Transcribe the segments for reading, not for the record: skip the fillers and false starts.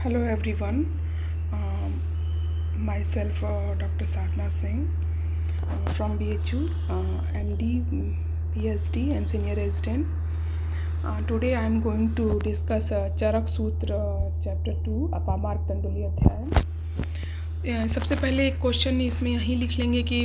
Hello everyone. Myself Dr. Sadhna Singh from BHU, MD, PhD and Senior Resident. Today I am going to discuss चरक सूत्र chapter 2 अपामार्ग तंडुली अध्याय। सबसे पहले एक question इसमें यही लिख लेंगे कि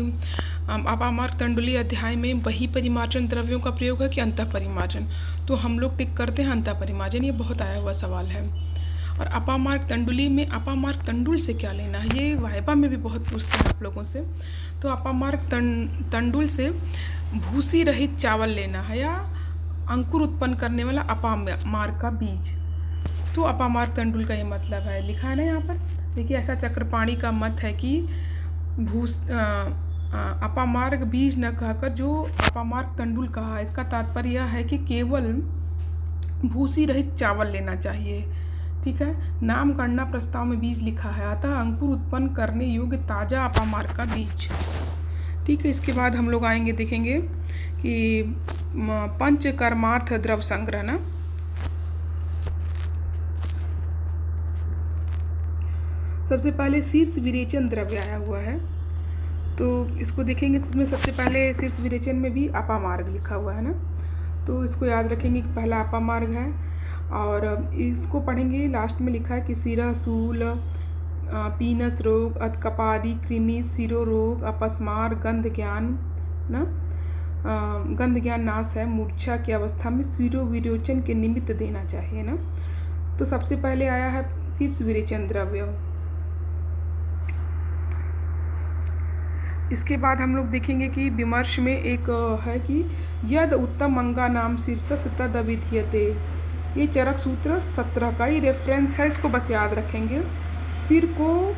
अपामार्ग तंडुली अध्याय में वही परिमार्जन द्रव्यों का प्रयोग है कि अंतः परिमार्जन। तो हम लोग टिक करते हैं अंतः परिमार्जन, ये बहुत आया हुआ सवाल है। और अपामार्ग तंडुली में अपामार्ग तंडुल से क्या लेना है, ये वाइवा में भी बहुत पूछते हैं आप लोगों से। तो अपामार्ग तंडुल से भूसी रहित चावल लेना है या अंकुर उत्पन्न करने वाला अपामार्ग का बीज। तो अपामार्ग तंडुल का ये मतलब है, लिखा है ना यहाँ पर। देखिए, ऐसा चक्रपाणी का मत है कि अपामार्ग बीज न कहकर जो अपामार्ग तंडुल कहा, इसका तात्पर्य यह है कि केवल भूसी रहित चावल लेना चाहिए। ठीक है, नामगणना प्रस्ताव में बीज लिखा है, अतः अंकुर उत्पन्न करने योग्य ताजा अपामार्ग का बीज। ठीक है, इसके बाद हम लोग आएंगे, देखेंगे कि पंचकर्मार्थ द्रव संग्रह ना। सबसे पहले शीर्ष विरेचन द्रव्य आया हुआ है, तो इसको देखेंगे। इसमें सबसे पहले शीर्ष विरेचन में भी अपामार्ग लिखा हुआ है ना, तो इसको याद रखेंगे कि पहला अपामार्ग है। और इसको पढ़ेंगे, लास्ट में लिखा है कि सिरा सूल, पीनस रोग, अधकपारी, कृमि, सिरो रोग, अपस्मार, गंध ज्ञान ना, गंध ज्ञान नाश है, मूर्छा की अवस्था में सिरो विरोचन के निमित्त देना चाहिए ना। तो सबसे पहले आया है शीर्ष विरेचन द्रव्य। इसके बाद हम लोग देखेंगे कि विमर्श में एक है कि यद उत्तम अंगा नाम शीर्षस तद अभिधीयते। ये चरक सूत्र 17 का ही रेफरेंस है, इसको बस याद रखेंगे। सिर को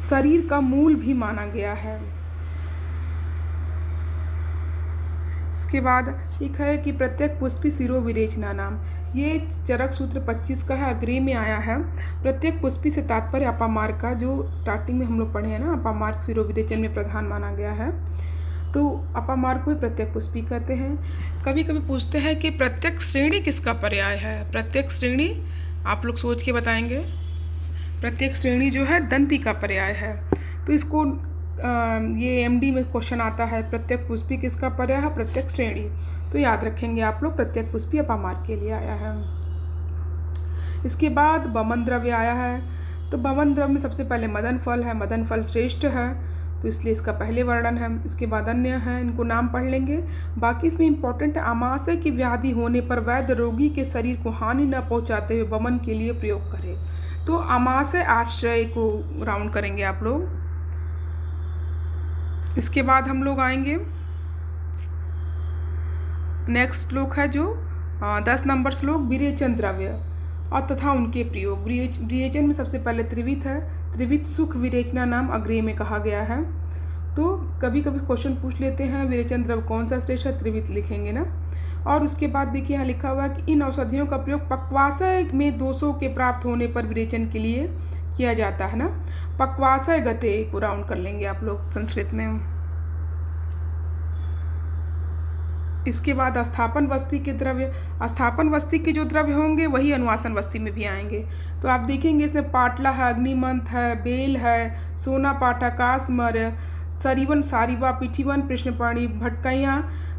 शरीर का मूल भी माना गया है। इसके बाद एक है कि प्रत्येक पुष्पी सिरो विरेचना नाम, ये चरक सूत्र 25 का है, अग्रे में आया है। प्रत्येक पुष्पी से तात्पर्य अपामार्ग का, जो स्टार्टिंग में हम लोग पढ़े हैं ना, अपामार्ग सिरो विरेचन में प्रधान माना गया है। तो अपामार्ग को प्रत्येक पुष्पी कहते हैं। कभी कभी पूछते हैं कि प्रत्येक श्रेणी किसका पर्याय है। प्रत्येक श्रेणी आप लोग सोच के बताएंगे। प्रत्येक श्रेणी जो है दंती का पर्याय है। तो इसको ये एमडी में क्वेश्चन आता है, प्रत्येक पुष्पी किसका पर्याय है, प्रत्येक श्रेणी। तो याद रखेंगे आप लोग, प्रत्येक पुष्पी अपामार्ग के लिए आया है। इसके बाद बमन द्रव्य आया है। तो बमन द्रव्य में सबसे पहले मदन फल है, मदन फल श्रेष्ठ है, तो इसलिए इसका पहले वर्णन है। इसके बाद अन्य है, इनको नाम पढ़ लेंगे। बाकी इसमें इंपॉर्टेंट है, आमाशय की व्याधि होने पर वैद्य रोगी के शरीर को हानि न पहुंचाते हुए बमन के लिए प्रयोग करें। तो आमाशय आश्रय को राउंड करेंगे आप लोग। इसके बाद हम लोग आएंगे, नेक्स्ट श्लोक है जो 10 नंबर श्लोक, विरेचन द्रव्य और तथा उनके प्रयोग। विरेचन में सबसे पहले त्रिविध है, त्रिविध सुख विरेचना नाम अग्रे में कहा गया है। तो कभी कभी क्वेश्चन पूछ लेते हैं विरेचन द्रव्य कौन सा श्रेष्ठ है, त्रिविध लिखेंगे ना। और उसके बाद देखिए यहाँ लिखा हुआ है कि इन औषधियों का प्रयोग पक्वाशय में दोषों के प्राप्त होने पर विरेचन के लिए किया जाता है ना। पक्वाशय गते को राउंड कर लेंगे आप लोग संस्कृत में। इसके बाद अस्थापन वस्ती के द्रव्य, अस्थापन वस्ती के जो द्रव्य होंगे वही अनुवासन वस्ती में भी आएंगे। तो आप देखेंगे इसमें पाटला है, अग्निमंथ है, बेल है, सोना पाठा, कासमर, सरीवन, सारीवा, पिठीवन, कृष्णपाणी, भटकैया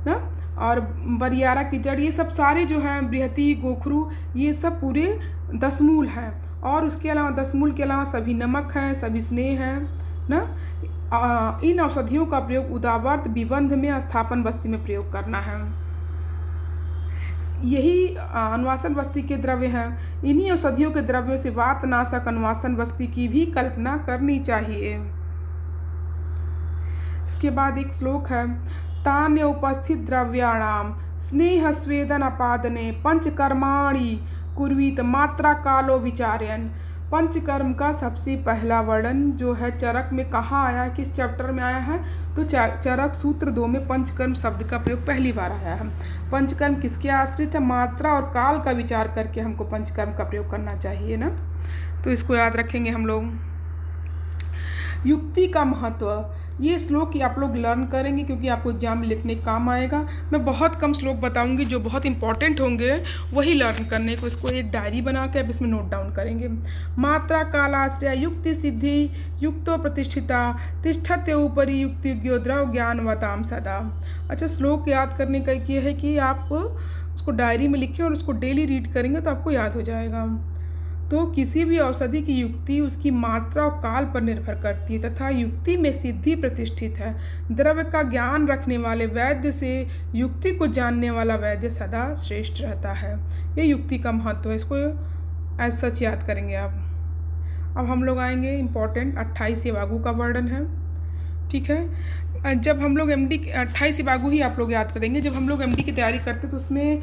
ना, और बरियारा की जड़, ये सब सारे जो हैं, बृहति, गोखरू, ये सब पूरे 10 मूल हैं। और उसके अलावा 10 मूल के अलावा सभी नमक हैं, सभी स्नेह हैं ना। इन औषधियों का प्रयोग उदावर्त विबंध में अस्थापन वस्ती में प्रयोग करना है। यही अनुवासन वस्ती के द्रव्य हैं। इन्हीं औषधियों के द्रव्यों से वातनाशक अनुवासन वस्ती की भी कल्पना करनी चाहिए। इसके बाद एक श्लोक है, तान्य उपस्थित द्रव्याणाम स्नेह स्वेदन अपादने पंचकर्माणि कुर्वीत मात्रा कालो विचार्यन। पंचकर्म का सबसे पहला वर्णन जो है चरक में कहाँ आया है, किस चैप्टर में आया है, तो चरक सूत्र 2 में पंचकर्म शब्द का प्रयोग पहली बार आया है। पंचकर्म किसके आश्रित है, मात्रा और काल का विचार करके हमको पंचकर्म का प्रयोग करना चाहिए ना। तो इसको याद रखेंगे हम लोग। युक्ति का महत्व, ये श्लोक ही आप लोग लर्न करेंगे क्योंकि आपको एग्जाम में लिखने काम आएगा। मैं बहुत कम श्लोक बताऊंगी, जो बहुत इंपॉर्टेंट होंगे वही लर्न करने को। इसको एक डायरी बना के आप इसमें नोट डाउन करेंगे। मात्रा कालाश्रय युक्ति सिद्धि युक्तो प्रतिष्ठिता तिष्ठते ऊपरी युक्तिज्ञो द्रव ज्ञानवताम सदा। अच्छा, श्लोक याद करने का ये है कि आप उसको डायरी में लिखें और उसको डेली रीड करेंगे तो आपको याद हो जाएगा। तो किसी भी औषधि की युक्ति उसकी मात्रा और काल पर निर्भर करती है तथा युक्ति में सिद्धि प्रतिष्ठित है। द्रव्य का ज्ञान रखने वाले वैद्य से युक्ति को जानने वाला वैद्य सदा श्रेष्ठ रहता है। ये युक्ति का महत्व है, इसको एज सच याद करेंगे आप। अब हम लोग आएंगे इम्पॉर्टेंट 28 येवागु का वर्णन है। ठीक है, जब हम लोग एमडी 28 येवागु ही आप लोग याद करेंगे। जब हम लोग एमडी की तैयारी करते तो उसमें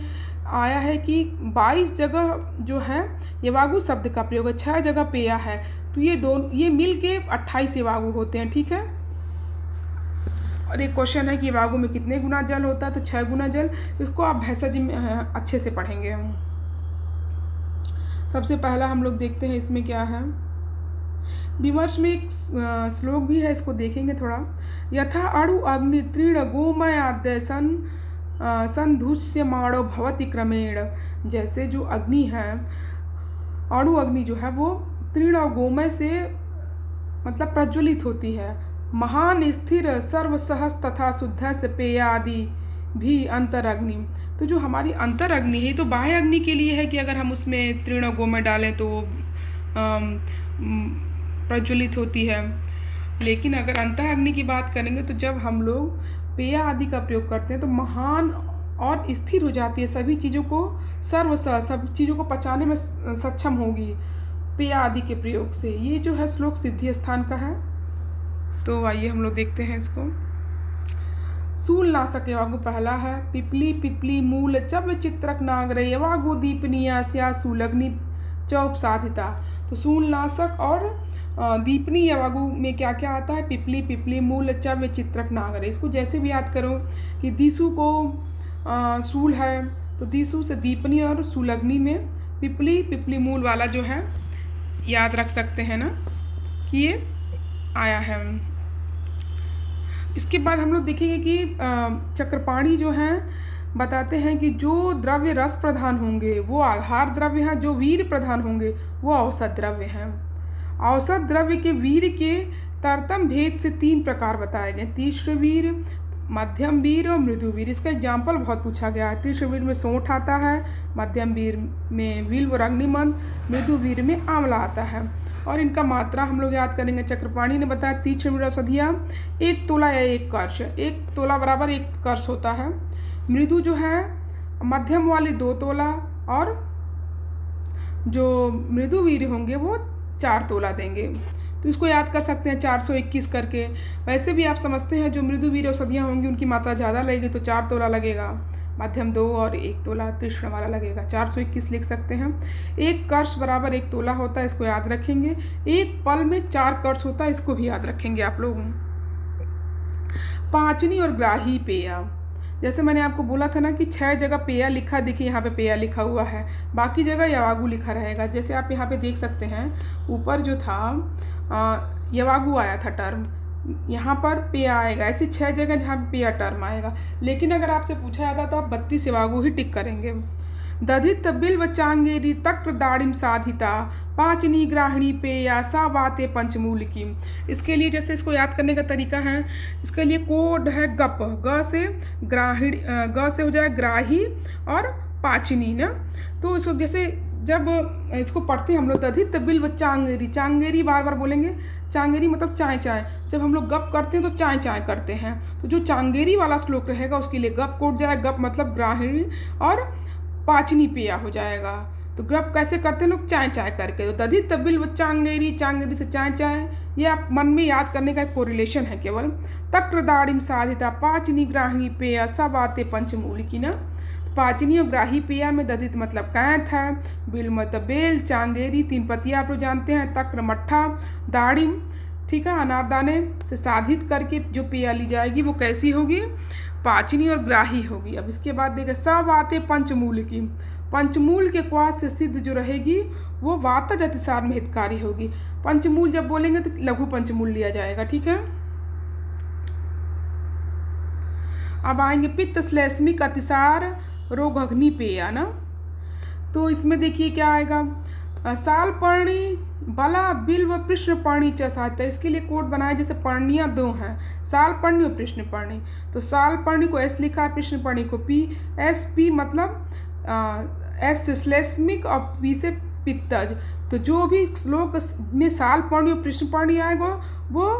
आया है कि 22 जगह जो है येवागु शब्द का प्रयोग है, 6 जगह पेया है। तो ये मिल के 28 येवागु होते हैं। ठीक है, और एक क्वेश्चन है कि येवागु में कितने गुना जल होता है, तो 6 गुना जल। इसको आप भैंसा जी में अच्छे से पढ़ेंगे। सबसे पहला हम लोग देखते हैं इसमें क्या है। विमर्श में एक श्लोक भी है, इसको देखेंगे थोड़ा। यथा अणु अग्नि तृण गोमय आद्य संधुष्यमाणो भवति क्रमेण। जैसे जो अग्नि है, अणु अग्नि जो है वो तृण और गोमय से मतलब प्रज्वलित होती है। महान स्थिर सर्वसहस तथा शुद्ध से पेया आदि भी अंतर अग्नि। तो जो हमारी अंतर अग्नि है तो बाह्य अग्नि के लिए है कि अगर हम उसमें तृण और गोमय डालें तो प्रज्वलित होती है। लेकिन अगर अंतः अग्नि की बात करेंगे तो जब हम लोग पेय आदि का प्रयोग करते हैं तो महान और स्थिर हो जाती है, सभी चीज़ों को सब चीज़ों को पचाने में सक्षम होगी पेय आदि के प्रयोग से। ये जो है श्लोक सिद्धि स्थान का है। तो आइए हम लोग देखते हैं इसको। सूल नाशक येवागु पहला है। पिपली पिपली मूल चब चित्रक नागर येवागु दीपनीया स्या सूलग्नि चौप साधिता। तो सूल नाशक और दीपनी येवागु में क्या क्या आता है। पिपली पिपली मूल चव चित्रक नागर। इसको जैसे भी याद करो कि दीसु को सूल है तो दीसु से दीपनी और सूलग्नि में पिपली पिपली मूल वाला जो है याद रख सकते हैं ना कि ये आया है। इसके बाद हम लोग देखेंगे कि चक्रपाणी जो हैं बताते हैं कि जो द्रव्य रस प्रधान होंगे वो आधार द्रव्य हैं, जो वीर प्रधान होंगे वो औसत द्रव्य हैं। औसत द्रव्य के वीर के तरतम भेद से 3 प्रकार बताए गए। तीक्ष्ण वीर, मध्यम वीर और मृदु वीर। इसका एग्जाम्पल बहुत पूछा गया है। तीक्ष्ण वीर में सोंठ आता है, मध्यम वीर में विल्व और अग्निमंद, मृदु वीर में आंवला आता है। और इनका मात्रा हम लोग याद करेंगे। चक्रपाणी ने बताया तीक्ष्ण वीर औषधियाँ 1 तोला या 1 कर्ष, 1 तोला बराबर 1 कर्ष होता है। मृदु जो है मध्यम वाली 2 तोला और जो मृदु वीर होंगे वो 4 तोला देंगे। तो इसको याद कर सकते हैं 421 करके। वैसे भी आप समझते हैं जो मृदु वीर औषधियाँ होंगी उनकी मात्रा ज़्यादा लगेगी तो 4 तोला लगेगा, मध्यम 2 और 1 तोला तीक्ष्ण वाला लगेगा। 421 लिख सकते हैं। 1 कर्ष बराबर 1 तोला होता है, इसको याद रखेंगे। 1 पल में 4 कर्ष होता है, इसको भी याद रखेंगे आप लोग। पांचनी और ग्राही पेया। जैसे मैंने आपको बोला था ना कि 6 जगह पेया लिखा, देखिए यहाँ पे पेया लिखा हुआ है, बाकी जगह येवागु लिखा रहेगा। जैसे आप यहाँ पे देख सकते हैं ऊपर जो था येवागु आया था टर्म, यहाँ पर पेया आएगा। ऐसी 6 जगह जहाँ पे पेया टर्म आएगा। लेकिन अगर आपसे पूछा जाता तो आप 32 येवागु ही टिक करेंगे। दधित बिल्व चांगेरी तक्र दाड़िम साधिता पांचनी ग्राहिणी पेया सा बाते पंचमूल की। इसके लिए जैसे इसको याद करने का तरीका है, इसके लिए कोड है गप, ग से ग्राहिणी, ग से हो जाए ग्राही और पाचनी ना। तो इसको जैसे जब इसको पढ़ते हैं हम लोग दधित बिल्व चांगेरी, चांगेरी बार बार बोलेंगे। चांगेरी मतलब चाय चाय। जब हम लोग गप करते हैं तो चाय चाय करते हैं, तो जो चांगेरी वाला श्लोक रहेगा उसके लिए गप कोड जाए। गप मतलब ग्राहिणी और पाचनी पेया हो जाएगा। तो गप कैसे करते हैं लोग, चाय चाय करके। तो दधित बिल्व चांगेरी, चांगेरी से चाय चाय, ये आप मन में याद करने का एक कोरिलेशन है केवल। तक्र दाड़िम साधिता पाचनी ग्राहिणी पेया सब आते पंचमूल की ना। पाचनी और ग्राही पेया में दधित मतलब कैंथ है, बिल मतलब बेल, चांगेरी 3 पतिया आप लोग जानते हैं, तक्र मट्ठा, दाड़िम ठीक है अनारदाने से साधित करके जो पेया ली जाएगी वो कैसी होगी, पाचनी और ग्राही होगी। अब इसके बाद देखिए सब आते पंचमूल की। पंचमूल के क्वास से सिद्ध जो रहेगी वो वातज अतिसार में हितकारी होगी। पंचमूल जब बोलेंगे तो लघु पंचमूल लिया जाएगा। ठीक है, अब आएंगे पित्त श्लेष्मिक अतिसार रोग अग्नि पेय ना। तो इसमें देखिए क्या आएगा, साल पर्णी बला बिल्व कृष्ण पर्णी च साहित्य। इसके लिए कोड बनाए, जैसे पर्णियाँ दो हैं, साल पर्णी और कृष्ण पर्णी। तो साल पर्णी को एस लिखा है, कृष्ण पर्णी को पी। एस पी मतलब एस से श्लेष्मिक और पी से पित्तज। तो जो भी श्लोक में साल पर्णी और कृष्ण पर्णी आएगा वो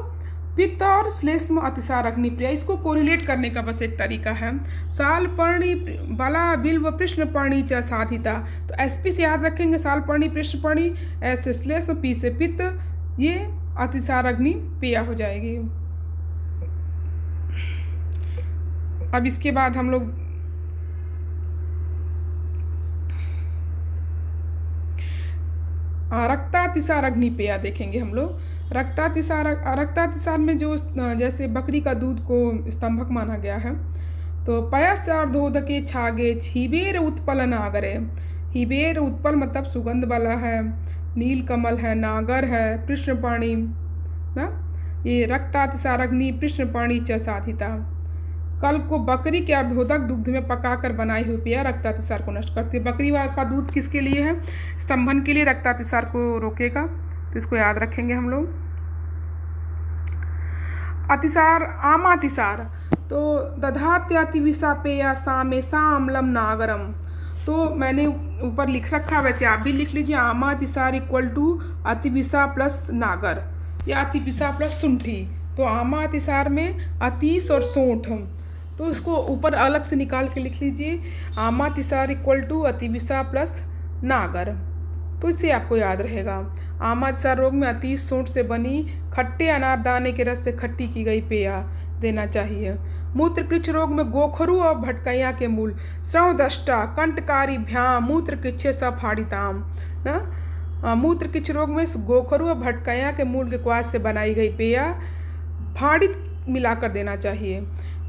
पित्त और श्लेष्म अतिसार अग्निप्रिय। इसको कोरिलेट करने का बस एक तरीका है, साल पर्णी बला बिल्व कृष्ण पर्णी च साधिता। तो एसपी से याद रखेंगे, साल पर्णी कृष्ण पर्णी, एस से श्लेष्म, पी से पित्त, ये अतिसार अग्नि पेय हो जाएगी। अब इसके बाद हम लोग रक्तातिसार अग्निपेय देखेंगे हम लोग। रक्तातिसार में जो जैसे बकरी का दूध को स्तंभक माना गया है, तो पयस्यार्धोदके छागे हिबेर उत्पल नागरे। हिबेर उत्पल मतलब सुगंध वाला है, नीलकमल है, नागर है, कृष्णपर्णी ना, ये रक्तातिसार अग्नि कृष्णपर्णी च साधिता। कल को बकरी के अर्धोदक दूध में पकाकर बनाई हुई पेय रक्तातिसार को नष्ट करती है। बकरी का दूध किसके लिए है? स्तंभन के लिए, रक्तातिसार को रोकेगा। तो इसको याद रखेंगे हम लोग। अतिसार आमातिसार, तो दधात्यतिविषा पेय सामे साम्लम नागरम। तो मैंने ऊपर लिख रखा, वैसे आप भी लिख लीजिए, आमातिसार इक्वल टू अतिविषा प्लस नागर या अतिविषा प्लस सुंठी। तो आमातिसार में अतीस और सोंठ, तो इसको ऊपर अलग से निकाल के लिख लीजिए, आमातिसार इक्वल टू अतिविषा प्लस नागर। तो इससे आपको याद रहेगा। आमातिसार रोग में अतीस सोंठ से बनी खट्टे अनारदाने के रस से खट्टी की गई पेय देना चाहिए। मूत्रकृच्छ रोग में गोखरू और भटकैया के मूल, श्रवदष्टा कंटकारी भ्याम मूत्रकृच्छे सफाड़िताम ना। मूत्रकृच्छ रोग में गोखरू और भटकैया के मूल के क्वास से बनाई गई पेय फाड़ित मिलाकर देना चाहिए।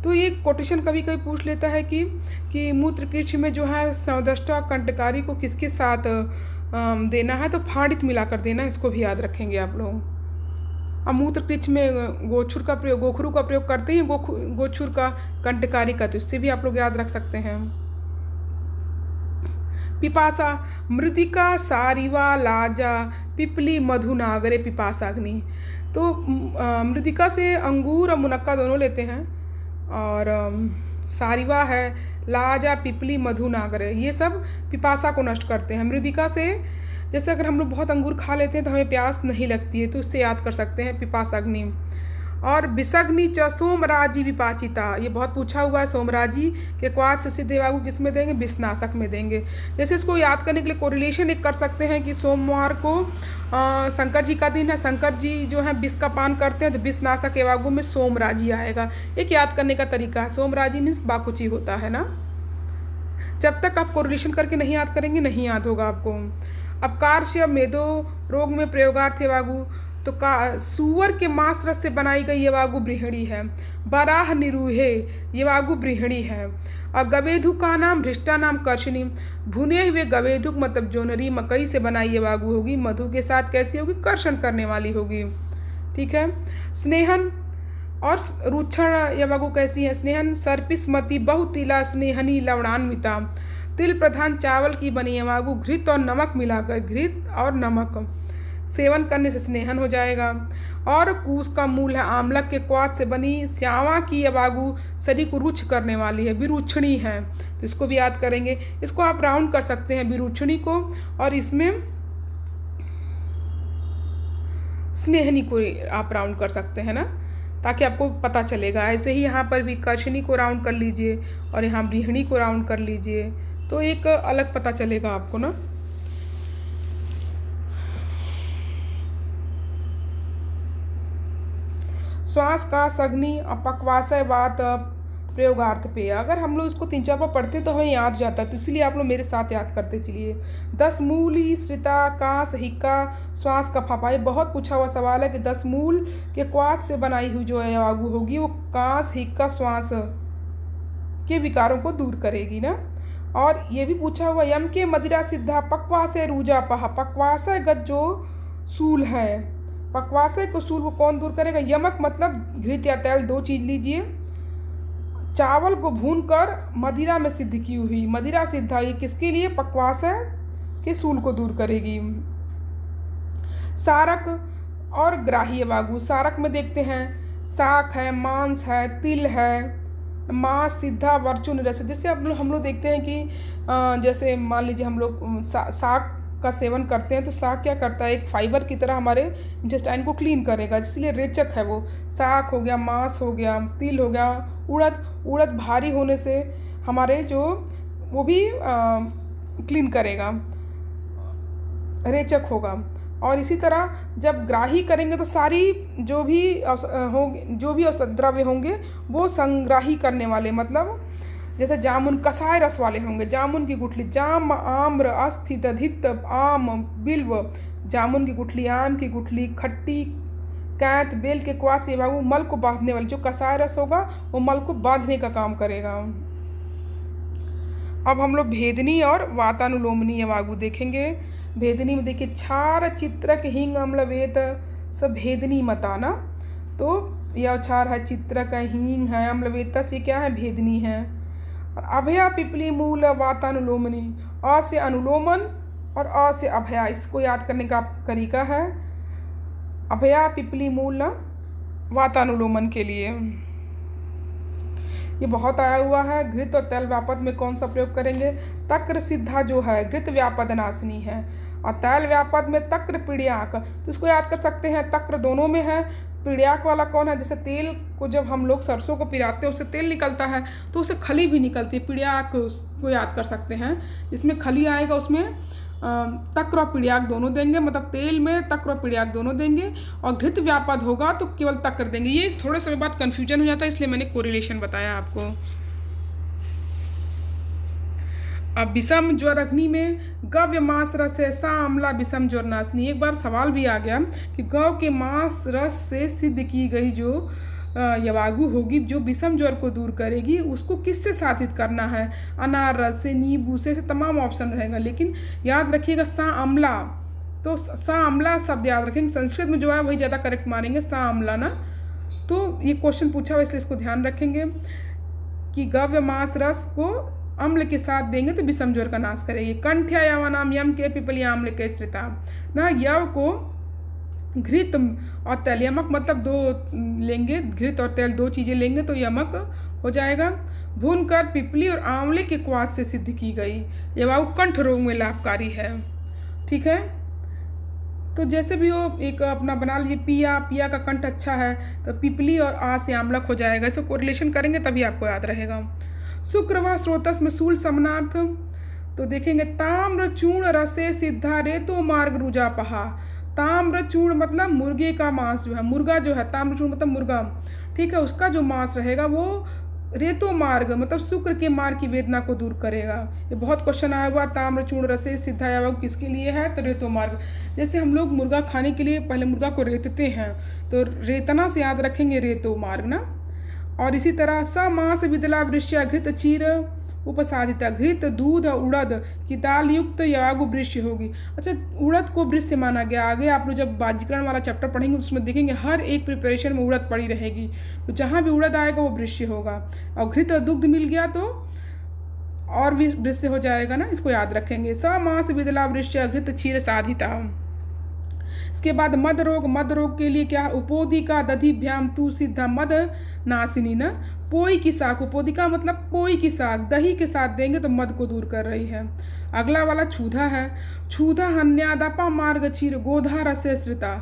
तो ये कोटेशन कभी कभी पूछ लेता है कि मूत्रकृच्छ में जो है श्रवदष्टा कंटकारी को किसके साथ देना है, तो फाड़ित मिलाकर देना, इसको भी याद रखेंगे आप लोग। अब मूत्रकृच्छ में गोछुर का प्रयोग, गोखरू का प्रयोग करते हैं, गोछुर का, कंटकारी का, तो इससे भी आप लोग याद रख सकते हैं। पिपासा मृदिका सारिवा लाजा पिपली मधुनागरे पिपासाग्नि। तो मृदिका से अंगूर और मुनक्का दोनों लेते हैं, और सारिवा है, लाजा, पिपली, मधुनागरे, ये सब पिपासा को नष्ट करते हैं। मृदिका से जैसे अगर हम लोग बहुत अंगूर खा लेते हैं तो हमें प्यास नहीं लगती है, तो उससे याद कर सकते हैं पिपासाग्नि। और विषग्नि च सोमराजी विपाचिता, ये बहुत पूछा हुआ है। सोमराजी के क्वाथ से सिद्ध एवागु किस में देंगे? विषनाशक में देंगे। जैसे इसको याद करने के लिए कोरिलेशन एक कर सकते हैं कि सोमवार को शंकर जी का दिन है, शंकर जी जो है विष का पान करते हैं, तो विषनाशक एवागु में सोमराजी आएगा। एक याद करने का तरीका है। सोमराजी मीन्स बाकुची होता है ना। जब तक आप कोरिलेशन करके नहीं याद करेंगे नहीं याद होगा आपको। अब कार्श्य मेदो रोग में प्रयोगार्थ एवागु, तो सूअर के मांस रस से बनाई गई येवागु बृहणी है। बराह निरूहे येवागु बृहणी है। और गवेधु का नाम भ्रिष्टा नाम कर्षणी, भुने हुए गवेधुक मतलब जोनरी मकई से बनाई येवागु होगी। मधु के साथ कैसी होगी? कर्षण करने वाली होगी। ठीक है। स्नेहन और रुक्षण येवागु कैसी है? स्नेहन सर्पिस्मति बहुतिला स्नेहनी लवणान्विता, तिल प्रधान चावल की बनी येवागु घृत और नमक मिलाकर, घृत और नमक सेवन करने से स्नेहन हो जाएगा। और कूस का मूल है आमलक के क्वाथ से बनी श्यावा की येवागु शरीर को रुच्छ करने वाली है, विरुक्षणी है, तो इसको भी याद करेंगे। इसको आप राउंड कर सकते हैं विरुक्षणी को, और इसमें स्नेहनी को आप राउंड कर सकते हैं ना, ताकि आपको पता चलेगा। ऐसे ही यहाँ पर भी कर्षणी को राउंड कर लीजिए और यहाँ बृहणी को राउंड कर लीजिए, तो एक अलग पता चलेगा आपको ना। श्वास का सग्नि अपक्वाशय वात प्रयोगार्थ पेय। अगर हम लोग इसको 3-4 बार पढ़ते तो हमें याद हो जाता है, तो इसलिए आप लोग मेरे साथ याद करते चलिए। 10 मूली श्रिता कांस हिक्का श्वास का फाफा, ये बहुत पूछा हुआ सवाल है कि 10 मूल के क्वाथ से बनाई हुई जो येवागु होगी वो कांस हिक्का श्वास के विकारों को दूर करेगी ना। और ये भी पूछा हुआ यम के मदिरा सिद्धा पक्वाशय रूजा पहा, पक्वाशय गत जो सूल है, पक्वाशय को सूल को कौन दूर करेगा? यमक मतलब घृत या तेल, 2 चीज लीजिए। चावल को भूनकर मदिरा में सिद्ध की हुई, मदिरा सिद्धा, ये किसके लिए? पक्वास है के सूल को दूर करेगी। सारक और ग्राह्य वागु। सारक में देखते हैं शाक है, मांस है, तिल है, मांस सिद्धा वर्चुन रस। जैसे हम लोग देखते हैं कि जैसे मान लीजिए हम लोग साग का सेवन करते हैं तो साग क्या करता है, एक फाइबर की तरह हमारे इंटेस्टाइन को क्लीन करेगा, इसलिए रेचक है वो। साग हो गया, मांस हो गया, तिल हो गया, उड़द भारी होने से हमारे जो वो भी क्लीन करेगा, रेचक होगा। और इसी तरह जब ग्राही करेंगे तो सारी जो भी द्रव्य होंगे वो संग्राही करने वाले, मतलब जैसे जामुन कसाय रस वाले होंगे, जामुन की गुठली, जाम आम्र अस्थि दधित आम बिल्व, जामुन की गुठली, आम की गुठली, खट्टी कैंत, बेल के क्वास, ये वो मल को बांधने वाले, जो कसाय रस होगा वो मल को बांधने का काम करेगा। अब हम लोग भेदनी और वातानुलोमनीय वागु देखेंगे। भेदनी में देखिए क्षार चित्रक हिंग अम्ल वेद सब भेदनी मताना, तो यह क्षार है, चित्रक है, हींग है, अम्ल वेद, ये क्या है? भेदनी है। और अभया पिपली मूल वातानुलोमनी, अ से अनुलोमन और अ से अभया, इसको याद करने का तरीका है अभया पिपली मूल वातानुलोमन के लिए। ये बहुत आया हुआ है। घृत और तैल व्यापद में कौन सा प्रयोग करेंगे? तक्र सिद्धा जो है घृत व्यापद नाशनी है, और तैल व्यापद में तक्र पीड़्याक, तो इसको याद कर सकते हैं, तक्र दोनों में है। पीड़्याक वाला कौन है? जैसे तेल को जब हम लोग सरसों को पिराते हैं उससे तेल निकलता है तो उससे खली भी निकलती है, पीड़्याक को याद कर सकते हैं। इसमें खली आएगा उसमें तक्र और पीड़्याक दोनों देंगे, मतलब तेल में तक्र और पीड़्याक दोनों देंगे। और घृत व्यापद होगा तो केवल तक्र देंगे। ये थोड़े समय बाद कन्फ्यूजन हो जाता है, इसलिए मैंने कोरिलेशन बताया आपको। अब विषम ज्वर अग्नि में गव्य मांस रस है सा अम्ला विषम ज्वर नाशनी। एक बार सवाल भी आ गया कि गौ के मांस रस से सिद्ध की गई जो यवागु होगी जो विषम ज्वर को दूर करेगी, उसको किससे साधित करना है? अनार रस से, नींबू से तमाम ऑप्शन रहेगा, लेकिन याद रखिएगा सा अम्ला, तो सा अम्ला शब्द याद रखेंगे। संस्कृत में जो है वही ज़्यादा करेक्ट मानेंगे, सा अम्ला ना। तो ये क्वेश्चन पूछा हुआ इसलिए इसको ध्यान रखेंगे कि गव्य मांस रस को अम्ल के साथ देंगे तो विषम ज्वर का नाश करेगी। कंठ्या यवनाम यम के पिपलिया अम्ल के श्रिता ना, यव को घृत और तैल, यमक मतलब दो लेंगे, घृत और तैल दो चीज़ें लेंगे तो यमक हो जाएगा। भूनकर पिपली और आंवले के क्वाथ से सिद्ध की गई, यह वायु कंठ रोग में लाभकारी है। ठीक है, तो जैसे भी हो एक अपना बना लीजिए, पिया का कंठ अच्छा है तो पिपली और आ से आमलक हो जाएगा। इसको कोरिलेशन करेंगे तभी आपको याद रहेगा। शुक्र व स्रोतस में शूल समनार्थ, तो देखेंगे ताम्र चूर्ण रसे सिद्धा रेतो मार्ग रुजा पहा। ताम्र चूर्ण मतलब मुर्गे का मांस जो है, मुर्गा जो है, ताम्र चूर्ण मतलब मुर्गा, ठीक है, उसका जो मांस रहेगा वो रेतो मार्ग मतलब शुक्र के मार्ग की वेदना को दूर करेगा। ये बहुत क्वेश्चन आया हुआ, ताम्र चूर्ण रसे सिद्धा या किसके लिए है? तो रेतो मार्ग। जैसे हम लोग मुर्गा खाने के लिए पहले मुर्गा को रेतते हैं तो रेतना से याद रखेंगे रेतो मार्ग ना। और इसी तरह स मांस विदला वृश्य घृत चीर उपसादिता, घृत दूध उड़द की दाल युक्त यागु वृश्य होगी। अच्छा, उड़द को वृश्य माना गया। आगे आप लोग जब बाजीकरण वाला चैप्टर पढ़ेंगे उसमें देखेंगे हर एक प्रिपरेशन में उड़द पड़ी रहेगी, तो जहाँ भी उड़द आएगा वो वृश्य होगा। और घृत और दुग्ध मिल गया तो और भी वृश्य हो जाएगा ना, इसको याद रखेंगे। स मांस विदला वृश्य घृत क्षीर साधिता। इसके बाद मद रोग के लिए क्या? उपोदिका दधिभ्याम तू सिद्धा मद नासिनी ना। पोई की साग, उपोदिका मतलब पोई की साग, दही के साथ देंगे तो मद को दूर कर रही है। अगला वाला छूधा है। छूधा हन्यादपा मार्ग क्षीर गोधा रसे श्रिता,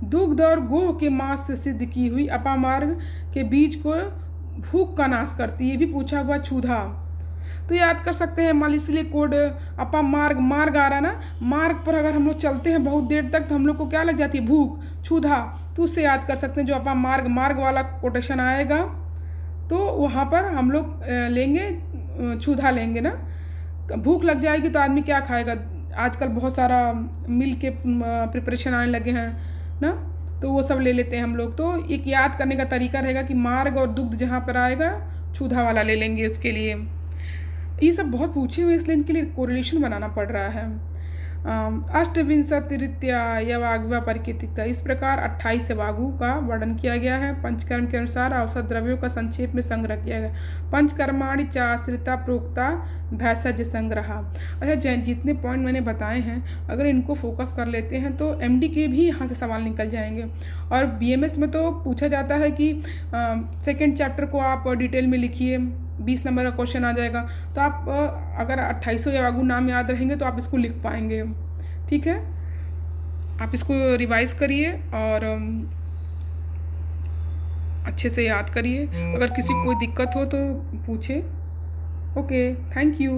दुग्ध और गोह के मांस से सिद्ध की हुई अपामार्ग के बीज को भूख का नाश करती है। ये भी पूछा हुआ छूधा, तो याद कर सकते हैं। मान इसलिए कोड अपा मार्ग आ रहा है ना, मार्ग पर अगर हम लोग चलते हैं बहुत देर तक तो हम लोग को क्या लग जाती है? भूख। छूधा, तो उससे याद कर सकते हैं जो अपा मार्ग वाला कोटेशन आएगा तो वहाँ पर हम लोग लेंगे छूधा लेंगे ना। तो भूख लग जाएगी तो आदमी क्या खाएगा? आजकल बहुत सारा मिल के प्रिपरेशन आने लगे हैं ना, तो वो सब ले लेते हैं हम लोग। तो एक याद करने का तरीका रहेगा कि मार्ग और दुग्ध जहाँ पर आएगा छूधा वाला ले लेंगे उसके लिए। ये सब बहुत पूछे हुए इसलिए इनके लिए कोरिलेशन बनाना पड़ रहा है। अष्टविंशतिरीत्या यवाग्वा परिकीर्तिता। इस प्रकार 28 यवागु का वर्णन किया गया है। पंचकर्म के अनुसार औसत द्रव्यों का संक्षेप में संग्रह किया गया। पंचकर्माणि चाश्रिता प्रोक्ता भैषज संग्रह। अच्छा, जितने पॉइंट मैंने बताए हैं, अगर इनको फोकस कर लेते हैं तो एमडी के भी यहाँ से सवाल निकल जाएंगे। और बीएमएस में तो पूछा जाता है कि सेकेंड चैप्टर को आप डिटेल में लिखिए, 20 नंबर का क्वेश्चन आ जाएगा। तो आप अगर 28 यवागु नाम याद रहेंगे तो आप इसको लिख पाएंगे। ठीक है, आप इसको रिवाइज करिए और अच्छे से याद करिए। अगर किसी को कोई दिक्कत हो तो पूछे। Okay, thank you.